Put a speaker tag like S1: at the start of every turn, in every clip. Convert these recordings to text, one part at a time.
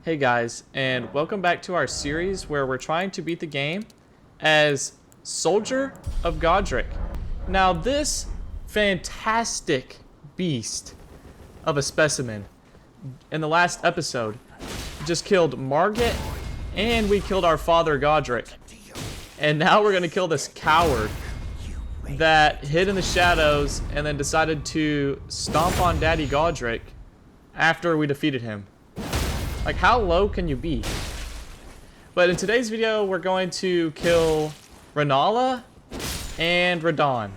S1: Hey guys, and welcome back to our series where we're trying to beat the game as Soldier of Godrick. Now this fantastic beast of a specimen in the last episode just killed Margit and we killed our father Godrick. And now we're gonna kill this coward that hid in the shadows and then decided to stomp on Daddy Godrick after we defeated him. Like, how low can you be? But in today's video, we're going to kill Rennala and Redon.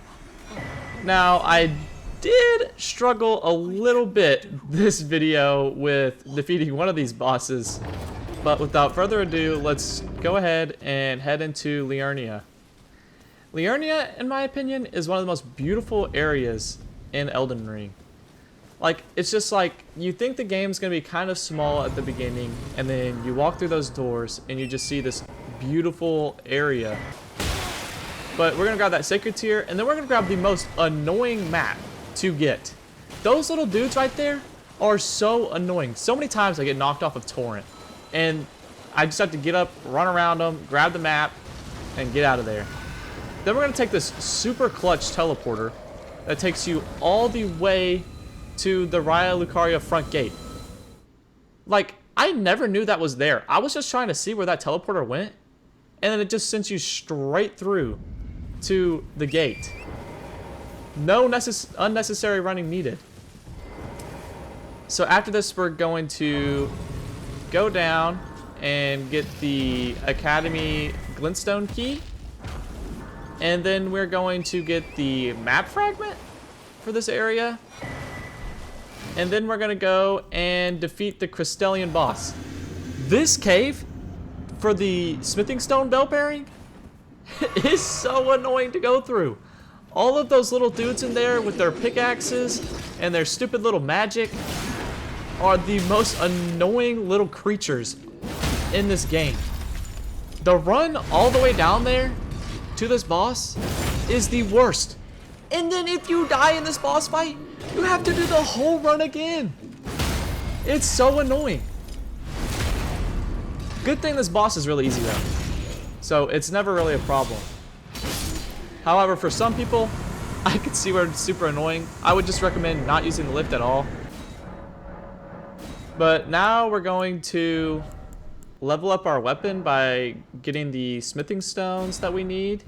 S1: Now, I did struggle a little bit this video with defeating one of these bosses. But without further ado, let's go ahead and head into Liurnia. Liurnia, in my opinion, is one of the most beautiful areas in Elden Ring. Like, it's just like, you think the game's gonna be kind of small at the beginning, and then you walk through those doors, and you just see this beautiful area. But we're gonna grab that Sacred Tier, and then we're gonna grab the most annoying map to get. Those little dudes right there are so annoying. So many times I get knocked off of Torrent, and I just have to get up, run around them, grab the map, and get out of there. Then we're gonna take this super clutch teleporter that takes you all the way to the Raya Lucaria front gate. Like, I never knew that was there. I was just trying to see where that teleporter went, and then it just sends you straight through to the gate. No unnecessary running needed. So after this, we're going to go down and get the Academy Glintstone key, and then we're going to get the map fragment for this area. And then we're gonna go and defeat the Crystallian boss. This cave for the smithing stone bell bearing is so annoying to go through. All of those little dudes in there with their pickaxes and their stupid little magic are the most annoying little creatures in this game. The run all the way down there to this boss is the worst. And then if you die in this boss fight, you have to do the whole run again. It's so annoying. Good thing this boss is really easy though, so it's never really a problem. However, for some people, I could see where it's super annoying. I would just recommend not using the lift at all. But now we're going to level up our weapon by getting the smithing stones that we need,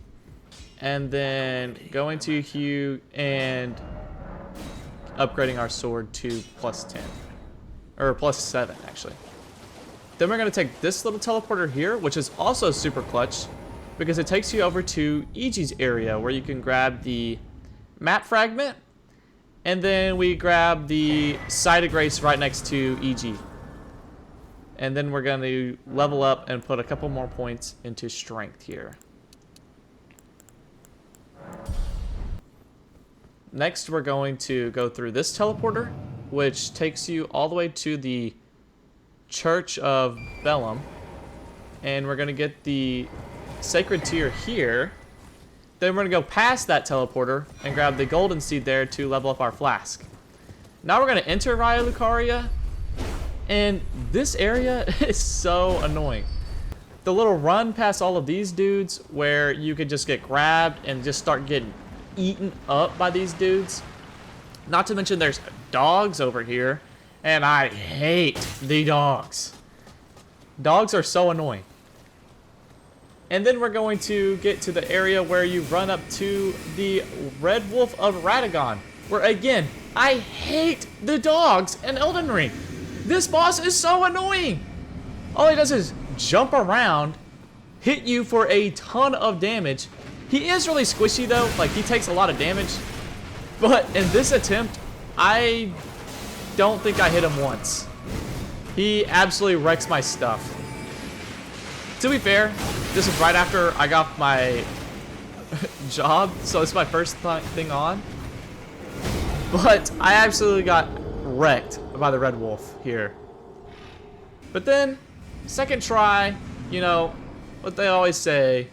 S1: and then going to Hugh and upgrading our sword to +10. Or +7, actually. Then we're going to take this little teleporter here, which is also super clutch, because it takes you over to Iji's area, where you can grab the map fragment, and then we grab the Site of Grace right next to Iji. And then we're going to level up and put a couple more points into strength here. Next, we're going to go through this teleporter, which takes you all the way to the Church of Bellum. And we're going to get the Sacred Tier here. Then we're going to go past that teleporter and grab the Golden Seed there to level up our flask. Now we're going to enter Raya Lucaria, and this area is so annoying. The little run past all of these dudes where you could just get grabbed and just start getting eaten up by these dudes. Not to mention there's dogs over here, and I hate the dogs. Dogs are so annoying. And then we're going to get to the area where you run up to the Red Wolf of Redon, where again, I hate the dogs in Elden Ring. This boss is so annoying. All he does is jump around, hit you for a ton of damage. He is really squishy though, like he takes a lot of damage. But in this attempt, I don't think I hit him once. He absolutely wrecks my stuff. To be fair, this is right after I got my job, so it's my first thing on. But I absolutely got wrecked by the Red Wolf here. But then, second try, you know, what they always say,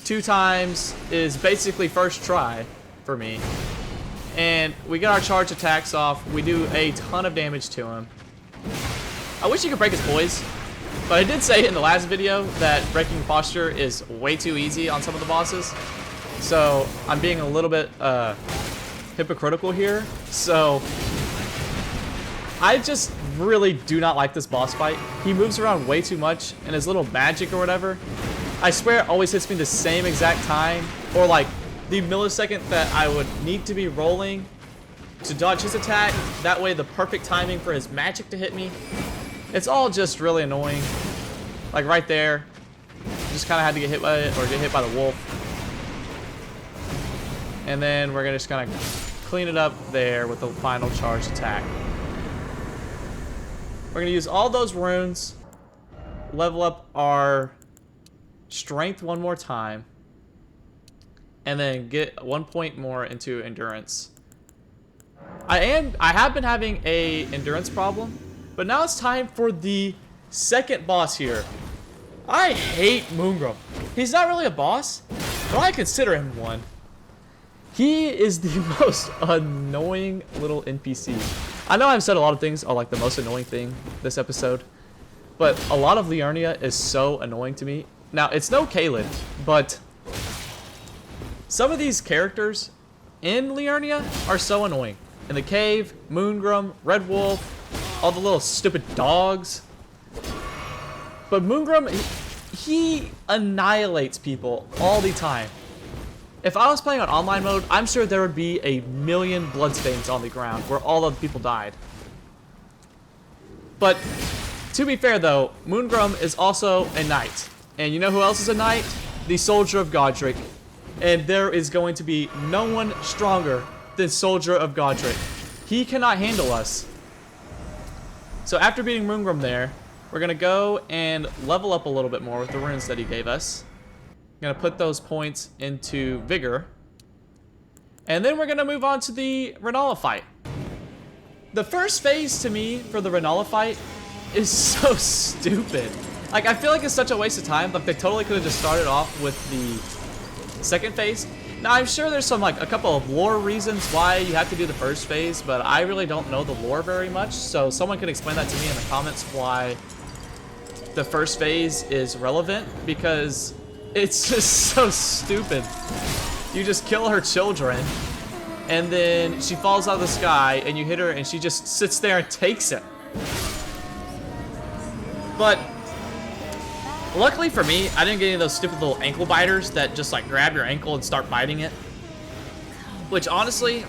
S1: 2 times is basically first try for me. And we get our charge attacks off. We do a ton of damage to him. I wish you could break his poise, but I did say in the last video that breaking posture is way too easy on some of the bosses. So I'm being a little bit hypocritical here. So I just really do not like this boss fight. He moves around way too much, and his little magic or whatever, I swear it always hits me the same exact time, or like the millisecond that I would need to be rolling to dodge his attack. That way the perfect timing for his magic to hit me. It's all just really annoying. Like right there, just kind of had to get hit by it, or get hit by the wolf. And then we're gonna just kind of clean it up there with the final charge attack. We're gonna use all those runes, level up our strength one more time, and then get 1 point more into endurance. I have been having a endurance problem, but now it's time for the second boss here. I hate Moonram. He's not really a boss, but I consider him one. He is the most annoying little NPC. I know I've said a lot of things are like the most annoying thing this episode, but a lot of Liurnia is so annoying to me. Now, it's no Caelid, but some of these characters in Liurnia are so annoying. In the cave, Moonram, Red Wolf, all the little stupid dogs. But Moonram, he annihilates people all the time. If I was playing on online mode, I'm sure there would be a million bloodstains on the ground where all of the people died. But to be fair though, Moonram is also a knight. And you know who else is a knight? The Soldier of Godrick. And there is going to be no one stronger than Soldier of Godrick. He cannot handle us. So after beating Moonram there, we're going to go and level up a little bit more with the runes that he gave us. Gonna put those points into Vigor. And then we're gonna move on to the Renala fight. The first phase to me for the Renala fight is so stupid. Like, I feel like it's such a waste of time. Like, they totally could have just started off with the second phase. Now, I'm sure there's some, like, a couple of lore reasons why you have to do the first phase, but I really don't know the lore very much. So someone could explain that to me in the comments why the first phase is relevant, because it's just so stupid. You just kill her children, and then she falls out of the sky, and you hit her, and she just sits there and takes it. But luckily for me, I didn't get any of those stupid little ankle biters that just like grab your ankle and start biting it. Which honestly,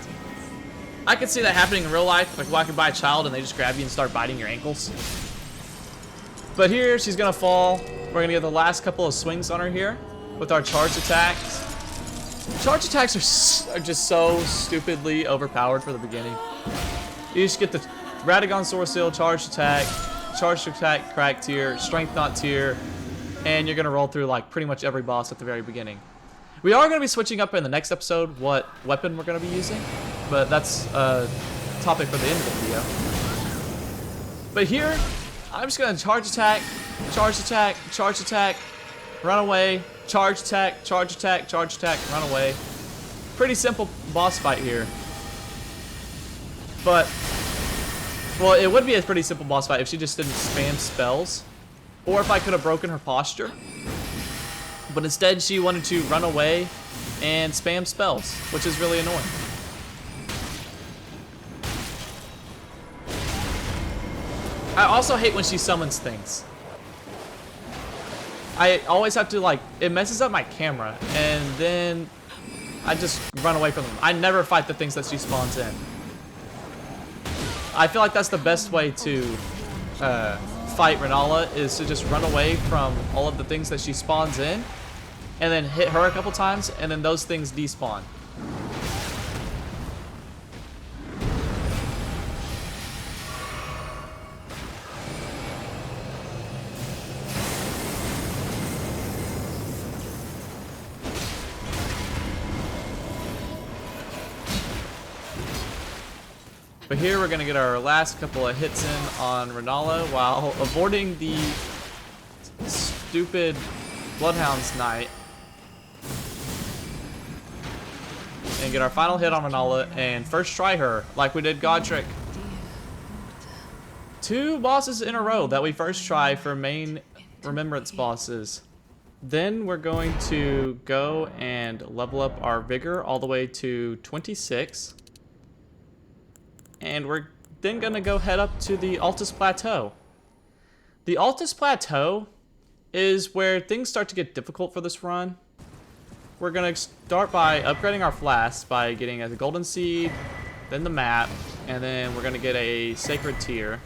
S1: I could see that happening in real life, like walking by a child and they just grab you and start biting your ankles. But here, she's gonna fall. We're gonna get the last couple of swings on her here with our charge attacks. Charge attacks are just so stupidly overpowered for the beginning. You just get the Redon Sword Seal, charge attack, crack tier, strength not tier, and you're gonna roll through like pretty much every boss at the very beginning. We are gonna be switching up in the next episode what weapon we're gonna be using, but that's a topic for the end of the video. But here, I'm just gonna charge attack, run away, charge attack, run away. Pretty simple boss fight here. But, well, it would be a pretty simple boss fight if she just didn't spam spells, or if I could have broken her posture. But instead, she wanted to run away and spam spells, which is really annoying. I also hate when she summons things. I always have to, like, it messes up my camera, and then I just run away from them. I never fight the things that she spawns in. I feel like that's the best way to fight Renala, is to just run away from all of the things that she spawns in, and then hit her a couple times, and then those things despawn. But here we're going to get our last couple of hits in on Renala while avoiding the stupid Bloodhound's Knight. And get our final hit on Renala and first try her like we did Godrick. 2 bosses in a row that we first try for main remembrance bosses. Then we're going to go and level up our vigor all the way to 26. And we're then gonna go head up to the Altus Plateau. The Altus Plateau is where things start to get difficult for this run. We're gonna start by upgrading our flasks by getting a golden seed, then the map, and then we're gonna get a sacred tear.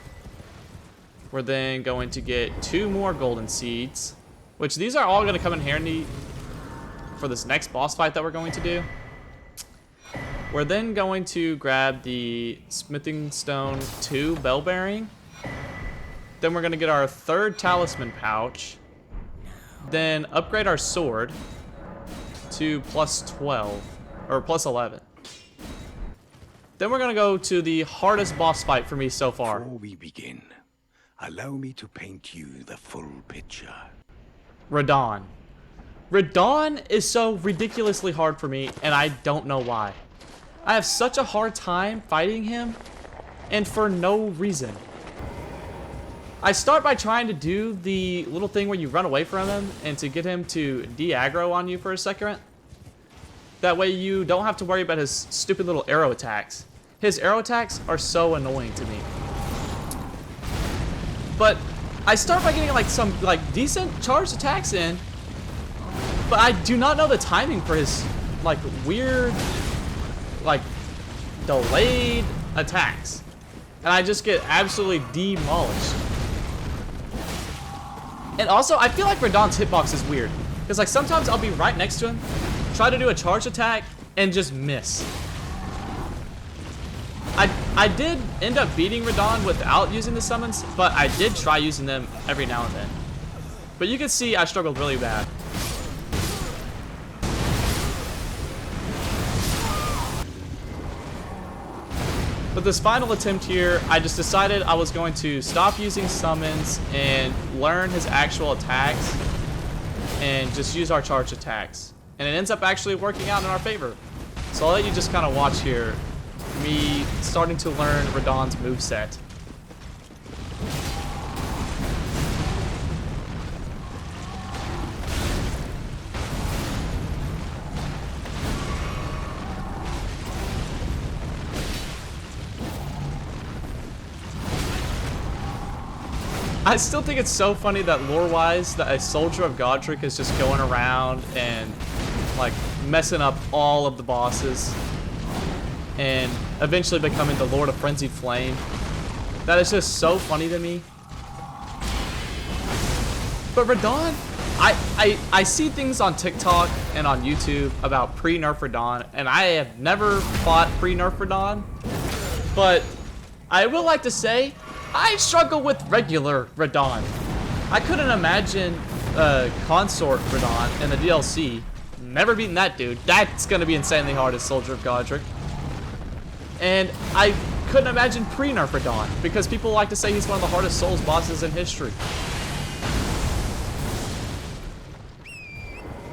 S1: We're then going to get 2 more golden seeds, which these are all gonna come in handy for this next boss fight that we're going to do. We're then going to grab the smithing stone 2 bell bearing. Then we're gonna get our 3rd talisman pouch. Then upgrade our sword to plus 12, or plus 11. Then we're gonna go to the hardest boss fight for me so far.
S2: Before we begin, allow me to paint you the full picture.
S1: Redon. Redon is so ridiculously hard for me, and I don't know why. I have such a hard time fighting him, and for no reason. I start by trying to do the little thing where you run away from him and to get him to de-aggro on you for a second. That way you don't have to worry about his stupid little arrow attacks. His arrow attacks are so annoying to me. But I start by getting like some decent charged attacks in, but I do not know the timing for his like weird delayed attacks. And I just get absolutely demolished. And also, I feel like Redon's hitbox is weird. Because like sometimes I'll be right next to him, try to do a charge attack, and just miss. I did end up beating Redon without using the summons, but I did try using them every now and then. But you can see I struggled really bad. But this final attempt here, I just decided I was going to stop using summons and learn his actual attacks and just use our charge attacks. And it ends up actually working out in our favor. So I'll let you just kind of watch here, me starting to learn Redon's moveset. I still think it's so funny that lore-wise, that a soldier of Godrick is just going around and like messing up all of the bosses and eventually becoming the Lord of Frenzied Flame. That is just so funny to me. But Redon, I see things on TikTok and on YouTube about pre-nerf Redon, and I have never fought pre-nerf Redon, but I will like to say I struggle with regular Redon. I couldn't imagine Consort Redon in the DLC. Never beaten that dude. That's gonna be insanely hard as Soldier of Godrick. And I couldn't imagine pre-nerf Redon because people like to say he's one of the hardest Souls bosses in history.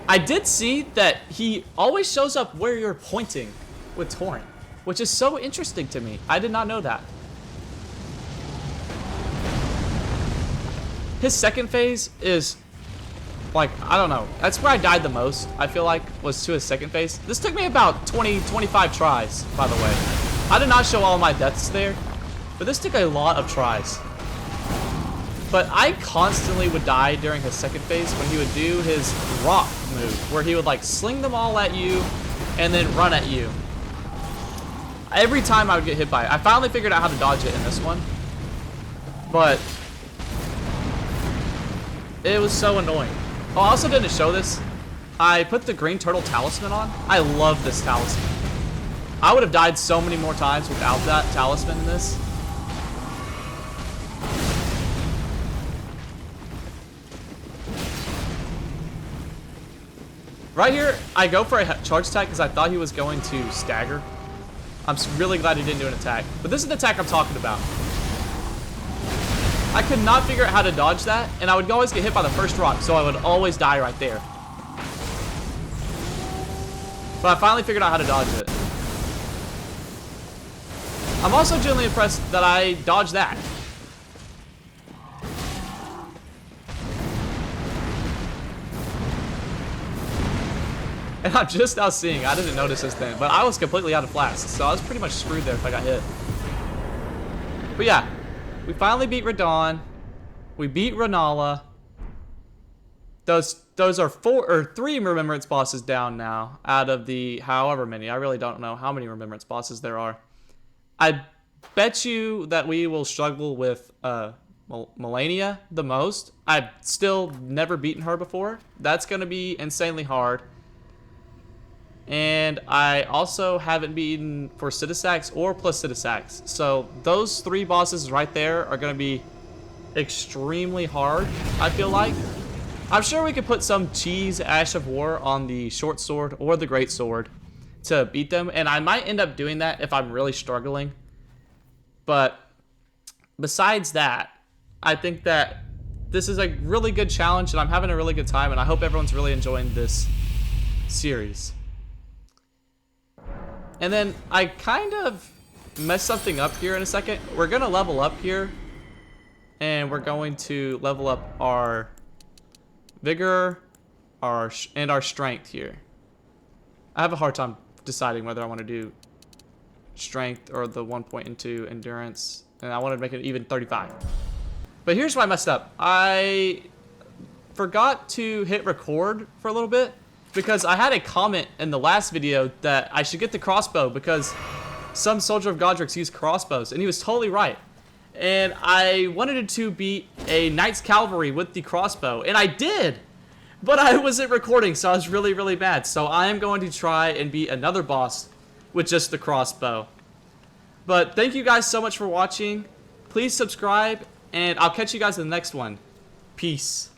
S1: I did see that he always shows up where you're pointing with Torrent, which is so interesting to me. I did not know that. His second phase is, like, I don't know. That's where I died the most, I feel like, was to his second phase. This took me about 25 tries, by the way. I did not show all my deaths there, but this took a lot of tries. But I constantly would die during his second phase when he would do his rock move, where he would, like, sling them all at you and then run at you. Every time I would get hit by it. I finally figured out how to dodge it in this one, but it was so annoying. Oh, I also didn't show this. I put the green turtle talisman on. I love this talisman. I would have died so many more times without that talisman in this. Right here, I go for a charge attack because I thought he was going to stagger. I'm really glad he didn't do an attack. But this is the attack I'm talking about. I could not figure out how to dodge that, and I would always get hit by the first rock, so I would always die right there. But I finally figured out how to dodge it. I'm also genuinely impressed that I dodged that. And I'm just now seeing, I didn't notice this then, but I was completely out of flasks, so I was pretty much screwed there if I got hit. But yeah, we finally beat Redon. We beat Renala. Those are 3 remembrance bosses down now out of the however many. I really don't know how many remembrance bosses there are. I bet you that we will struggle with Melania the most. I've still never beaten her before. That's going to be insanely hard. And I also haven't beaten for Citisax or Placidusax. So those 3 bosses right there are going to be extremely hard, I feel like. I'm sure we could put some cheese Ash of War on the short sword or the great sword to beat them. And I might end up doing that if I'm really struggling. But besides that, I think that this is a really good challenge and I'm having a really good time. And I hope everyone's really enjoying this series. And then I kind of messed something up here in a second. We're going to level up here. And we're going to level up our vigor and our strength here. I have a hard time deciding whether I want to do strength or the 1 point into endurance. And I want to make it even 35. But here's where I messed up. I forgot to hit record for a little bit. Because I had a comment in the last video that I should get the crossbow because some soldier of Godrick's used crossbows, and he was totally right. And I wanted it to be a Knight's Cavalry with the crossbow, and I did! But I wasn't recording, so I was really, really bad. So I am going to try and beat another boss with just the crossbow. But thank you guys so much for watching. Please subscribe, and I'll catch you guys in the next one. Peace.